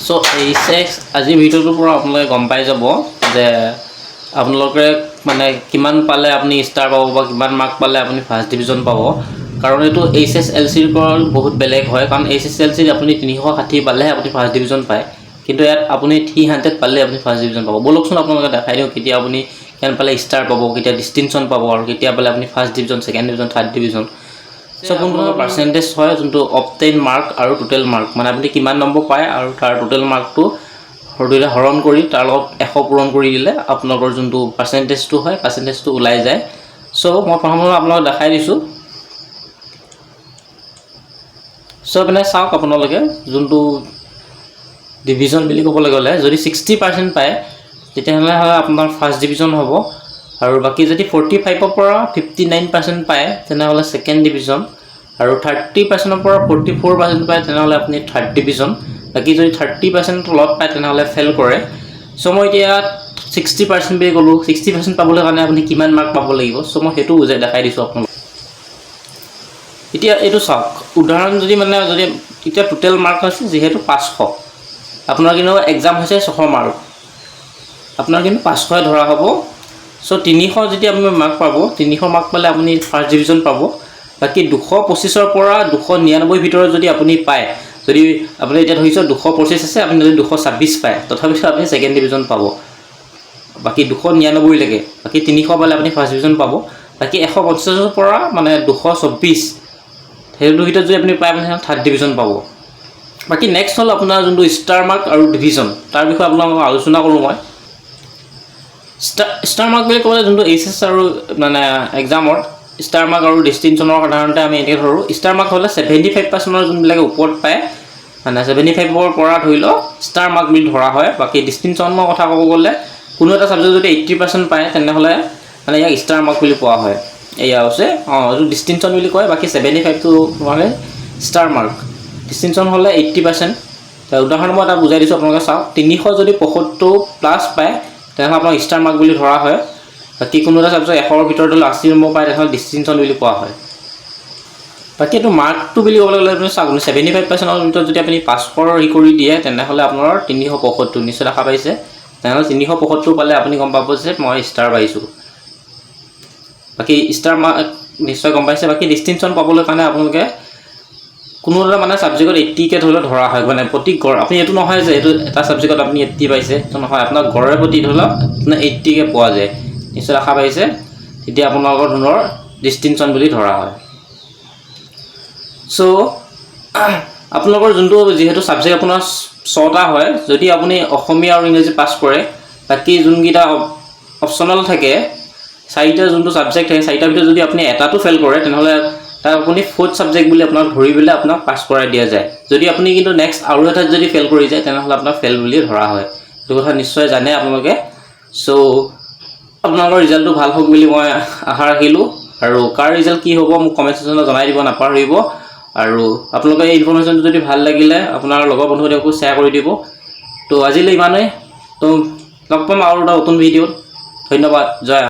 So HS আজি ভিডিওটোৰ পৰা আপোনালোকে গম পাই যাব যে আপোনালোকে মানে কিমান পালে আপুনি ষ্টাৰ পাব বা কিমান মাৰ্ক পালে আপুনি ফাৰ্ষ্ট ডিভিজন পাব। কাৰণ এইটো HSLCৰ পৰা বহুত বেলেগ হয়, কাৰণ HSLCত আপুনি 360 পালেহে আপুনি ফাৰ্ষ্ট ডিভিজন পায়, কিন্তু ইয়াত আপুনি 300 পালে আপুনি ফাৰ্ষ্ট ডিভিজন পাব। বলকচোন আপোনালোকে দেখাই দিওঁ কেতিয়া আপুনি কিমান পালে ষ্টাৰ পাব, কেতিয়া ডিষ্টিংশ্যন পাব আৰু কেতিয়া পালে আপুনি first division, second division, third division. সব কোনটো পাৰ্চেণ্টেজ হয়, যোনটো অবটেইন মাৰ্ক আৰু টোটেল মাৰ্ক, মানে আপুনি কিমান নম্বৰ পায় আৰু তাৰ টোটেল মাৰ্কটো দুইটা হৰণ কৰি তাৰ লগত 100 পূৰণ কৰি দিলে আপোনালোকৰ যোনটো পাৰ্চেণ্টেজটো হয়, পাৰ্চেণ্টেজটো ওলাই যায়। সো মই প্ৰথমতে আপোনালোকক দেখাই দিছোঁ। সো মানে চাওক আপোনালোকে যোনটো ডিভিজন বুলি ক'বলৈ গ'লে যদি 60% পায় তেতিয়াহ'লে আপোনাৰ ফাৰ্ষ্ট ডিভিজন হ'ব, আৰু বাকী যদি 45ৰ পৰা 59% পায় তেনেহ'লে ছেকেণ্ড ডিভিজন, আৰু 30%ৰ পৰা 44% পায় তেনেহ'লে আপুনি থাৰ্ড ডিভিজন। বাকী যদি 30% তলত পায় তেনেহ'লে ফেইল কৰে। সো মই এতিয়া 60% বুলি ক'লোঁ, 60% পাবলৈ কাৰণে আপুনি কিমান মাৰ্ক পাব লাগিব, সো মই সেইটো বুজাই দেখাই দিছোঁ আপোনালোকক। এতিয়া এইটো চাওক, উদাহৰণ যদি এতিয়া টোটেল মাৰ্ক হৈছে যিহেতু 500, আপোনাৰ কিন্তু এক্সাম হৈছে 600 মাৰ্ক, আপোনাৰ কিন্তু 500 ধৰা হ'ব। সো 300 যেতিয়া আপুনি মাৰ্ক পাব, 300 মাৰ্ক পালে আপুনি ফাৰ্ষ্ট ডিভিজন পাব। বাকী 225ৰ পৰা 299 ভিতৰত যদি আপুনি পায়, যদি আপুনি এতিয়া ধৰিছোঁ 225 আছে, আপুনি যদি 226 পায় তথাপিতো আপুনি ছেকেণ্ড ডিভিজন পাব। বাকী 299লৈকে, বাকী 300 পালে আপুনি ফাৰ্ষ্ট ডিভিজন পাব। বাকী 150ৰ পৰা মানে 224 সেইটোৰ ভিতৰত যদি আপুনি পায় আপুনি থাৰ্ড ডিভিজন পাব। বাকী নেক্সট হ'ল আপোনাৰ যোনটো ষ্টাৰ মাৰ্ক আৰু ডিভিজন, তাৰ বিষয়ে আপোনালোকক আলোচনা কৰোঁ মই। ষ্টাৰ মাৰ্ক বুলি ক'লে যোনটো এইচএছ আৰু মানে এক্সামৰ ষ্টাৰ মাৰ্ক আৰু ডিষ্টিংশ্যনৰ সাধাৰণতে আমি এনেকৈ ধৰোঁ। ষ্টাৰ মাৰ্ক হ'লে 75%ৰ যোনবিলাকে ওপৰত পায়, মানে 75ৰ পৰা ধৰি লওক ষ্টাৰ মাৰ্ক বুলি ধৰা হয়। বাকী ডিষ্টিংশ্যনৰ কথা ক'ব গ'লে কোনো এটা ছাবজেক্ট যদি 80% পায় তেনেহ'লে মানে ইয়াক ষ্টাৰ মাৰ্ক বুলি কোৱা হয়। এয়া হৈছে এইটো ডিষ্টিংশ্যন বুলি কয়। বাকী 75টো মানে ষ্টাৰ মাৰ্ক, ডিষ্টিংশ্যন হ'লে 80%। উদাহৰণ মই এটা বুজাই দিছোঁ, আপোনালোকে চাওক। 300 যদি 75+ পায় তেনেহ'লে আপোনাৰ ষ্টাৰ মাৰ্ক বুলি ধৰা হয়। বাকী কোনো এটা ছাবজেক্ট 100ৰ ভিতৰত হ'লে 80 নম্বৰ পায় তেনেহ'লে ডিষ্টিংশ্যন বুলি কোৱা হয়। বাকী এইটো মাৰ্কটো বুলি ক'বলৈ গ'লে আপুনি চাওক, 75%ৰ ভিতৰত যদি আপুনি 500 কৰি দিয়ে তেনেহ'লে আপোনাৰ 375 নিশ্চয় দেখা পাইছে। তেনেহ'লে 375 পালে আপুনি গম পাব যে মই ষ্টাৰ পাইছোঁ। বাকী ষ্টাৰ মাৰ্ক নিশ্চয় গম পাইছে। বাকী ডিষ্টিংশ্যন পাবলৈ কাৰণে আপোনালোকে কোনো এটা মানে ছাবজেক্টত 80কৈ ধৰা হয়, মানে প্ৰতি গড়। আপুনি এইটো নহয় যে এইটো এটা ছাবজেক্টত আপুনি 80 পাইছে, এইটো নহয়। আপোনাৰ গড়ে প্ৰতি ধৰি লওক আপোনাৰ 80কৈ পোৱা যায়, নিশ্চয় দেখা পাইছে। তেতিয়া আপোনালোকৰ ধৰণৰ ডিষ্টিংশ্যন বুলি ধৰা হয়। সো আপোনালোকৰ যোনটো যিহেতু ছাবজেক্ট আপোনাৰ 6টা হয়, যদি আপুনি অসমীয়া আৰু ইংৰাজী পাছ কৰে, বাকী যোনকেইটা অপশ্যনেল থাকে 4টা যোনটো ছাবজেক্ট থাকে, 4টাৰ ভিতৰত যদি আপুনি এটাটো ফেইল কৰে তেনেহ'লে তাক আপুনি 4th ছাবজেক্ট বুলি আপোনাক ধৰি পেলাই আপোনাক পাছ কৰাই দিয়া যায়। যদি আপুনি কিন্তু নেক্সট আৰু এটাত যদি ফেইল কৰি যায় তেনেহ'লে আপোনাক ফেইল বুলি ধৰা হয়। এইটো কথা নিশ্চয় জানে আপোনালোকে। সো আপোনালোকৰ ৰিজাল্টটো ভাল হওক বুলি মই আশা ৰাখিলোঁ, আৰু কাৰ ৰিজাল্ট কি হ'ব মোক কমেণ্ট ছেকশ্যনত জনাই দিব নাপাহৰিব। আৰু আপোনালোকে এই ইনফৰ্মেশ্যনটো যদি ভাল লাগিলে আপোনাৰ লগৰ বন্ধুসকলকো শ্বেয়াৰ কৰি দিব। তো আজিলৈ ইমানেই। তো লগ পাম আৰু এটা নতুন ভিডিঅ'ত। ধন্যবাদ। জয়